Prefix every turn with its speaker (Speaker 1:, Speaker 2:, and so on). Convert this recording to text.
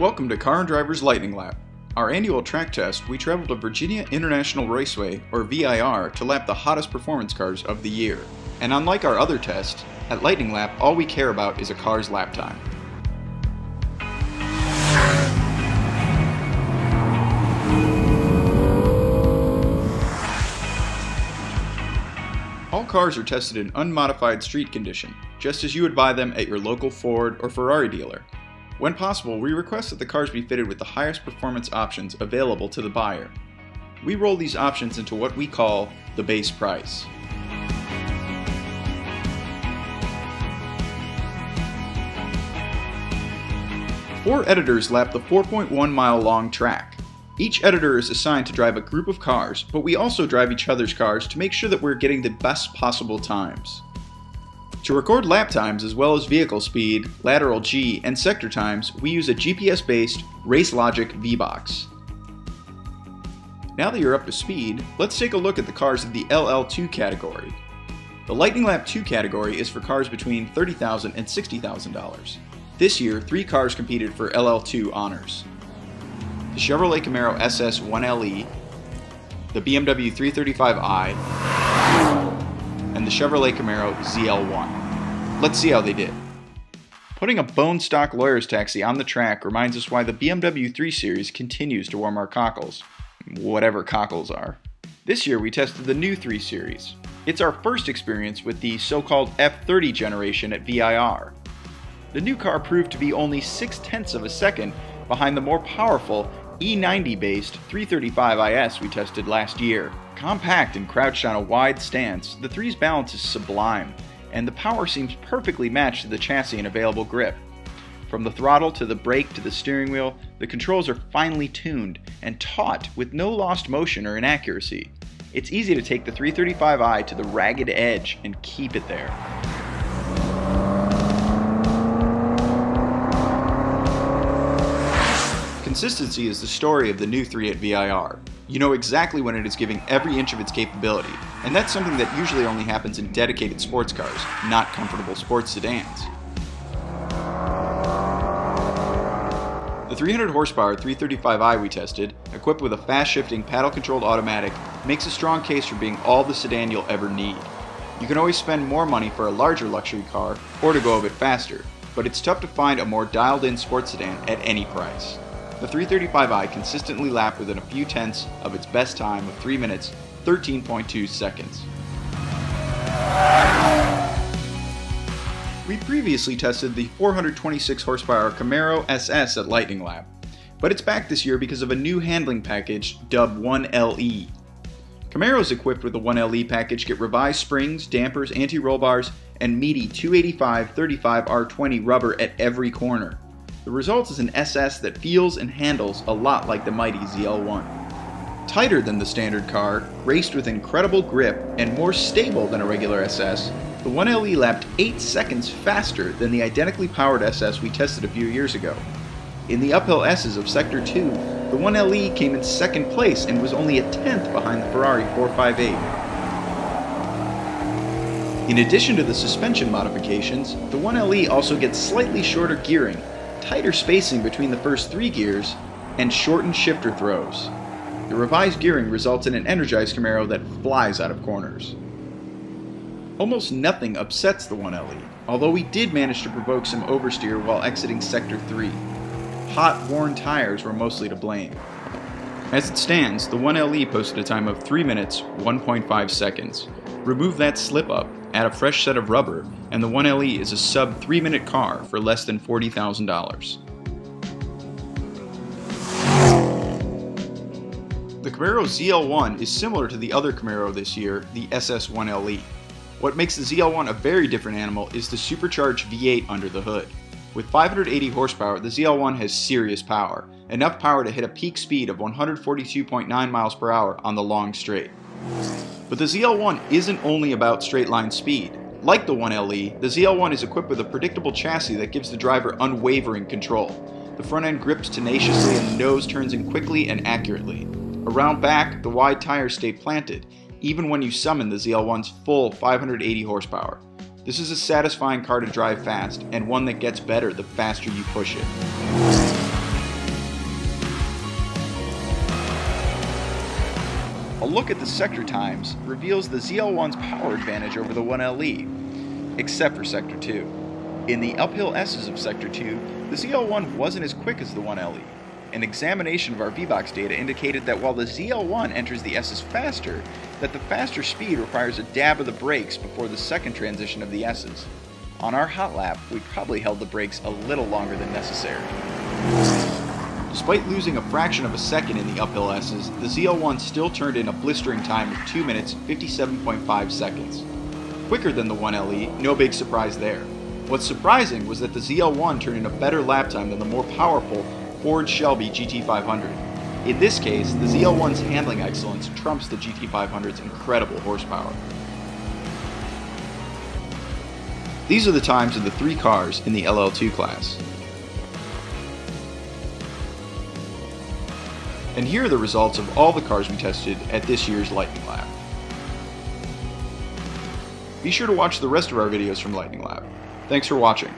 Speaker 1: Welcome to Car and Driver's Lightning Lap. Our annual track test, we traveled to Virginia International Raceway, or VIR, to lap the hottest performance cars of the year. And unlike our other tests, at Lightning Lap, all we care about is a car's lap time. All cars are tested in unmodified street condition, just as you would buy them at your local Ford or Ferrari dealer. When possible, we request that the cars be fitted with the highest performance options available to the buyer. We roll these options into what we call the base price. Four editors lap the 4.1 mile long track. Each editor is assigned to drive a group of cars, but we also drive each other's cars to make sure that we're getting the best possible times. To record lap times as well as vehicle speed, lateral G, and sector times, we use a GPS-based RaceLogic V-Box. Now that you're up to speed, let's take a look at the cars in the LL2 category. The Lightning Lap 2 category is for cars between $30,000 and $60,000. This year, 3 cars competed for LL2 honors: the Chevrolet Camaro SS 1LE, the BMW 335i, and the Chevrolet Camaro ZL1. Let's see how they did. Putting a bone stock lawyer's taxi on the track reminds us why the BMW 3 Series continues to warm our cockles. Whatever cockles are. This year we tested the new 3 Series. It's our first experience with the so-called F30 generation at VIR. The new car proved to be only 0.6 of a second behind the more powerful E90-based 335IS we tested last year. Compact and crouched on a wide stance, the 3's balance is sublime, and the power seems perfectly matched to the chassis and available grip. From the throttle to the brake to the steering wheel, the controls are finely tuned and taut with no lost motion or inaccuracy. It's easy to take the 335i to the ragged edge and keep it there. Consistency is the story of the new 3 at VIR. You know exactly when it is giving every inch of its capability, and that's something that usually only happens in dedicated sports cars, not comfortable sports sedans. The 300 horsepower 335i we tested, equipped with a fast-shifting paddle-controlled automatic, makes a strong case for being all the sedan you'll ever need. You can always spend more money for a larger luxury car, or to go a bit faster, but it's tough to find a more dialed-in sports sedan at any price. The 335i consistently lapped within a few tenths of its best time of 3 minutes, 13.2 seconds. We previously tested the 426 horsepower Camaro SS at Lightning Lap, but it's back this year because of a new handling package dubbed 1LE. Camaros equipped with the 1LE package get revised springs, dampers, anti-roll bars, and meaty 285/35 R20 rubber at every corner. The result is an SS that feels and handles a lot like the mighty ZL1. Tighter than the standard car, raced with incredible grip, and more stable than a regular SS, the 1LE lapped 8 seconds faster than the identically powered SS we tested a few years ago. In the uphill S's of Sector 2, the 1LE came in second place and was only a tenth behind the Ferrari 458. In addition to the suspension modifications, the 1LE also gets slightly shorter gearing, tighter spacing between the first 3 gears, and shortened shifter throws. The revised gearing results in an energized Camaro that flies out of corners. Almost nothing upsets the 1LE, although we did manage to provoke some oversteer while exiting Sector 3. Hot, worn tires were mostly to blame. As it stands, the 1LE posted a time of 3 minutes, 1.5 seconds. Remove that slip-up, add a fresh set of rubber, and the 1LE is a sub 3-minute car for less than $40,000. The Camaro ZL1 is similar to the other Camaro this year, the SS 1LE. What makes the ZL1 a very different animal is the supercharged V8 under the hood. With 580 horsepower, the ZL1 has serious power, enough power to hit a peak speed of 142.9 miles per hour on the long straight. But the ZL1 isn't only about straight line speed. Like the 1LE, the ZL1 is equipped with a predictable chassis that gives the driver unwavering control. The front end grips tenaciously and the nose turns in quickly and accurately. Around back, the wide tires stay planted, even when you summon the ZL1's full 580 horsepower. This is a satisfying car to drive fast, and one that gets better the faster you push it. A look at the sector times reveals the ZL1's power advantage over the 1LE, except for Sector 2. In the uphill S's of Sector 2, the ZL1 wasn't as quick as the 1LE. An examination of our VBox data indicated that while the ZL1 enters the S's faster, that the faster speed requires a dab of the brakes before the second transition of the S's. On our hot lap, we probably held the brakes a little longer than necessary. Despite losing a fraction of a second in the uphill S's, the ZL1 still turned in a blistering time of 2 minutes 57.5 seconds. Quicker than the 1LE, no big surprise there. What's surprising was that the ZL1 turned in a better lap time than the more powerful Ford Shelby GT500. In this case, the ZL1's handling excellence trumps the GT500's incredible horsepower. These are the times of the 3 cars in the LL2 class. And here are the results of all the cars we tested at this year's Lightning Lab. Be sure to watch the rest of our videos from Lightning Lab. Thanks for watching.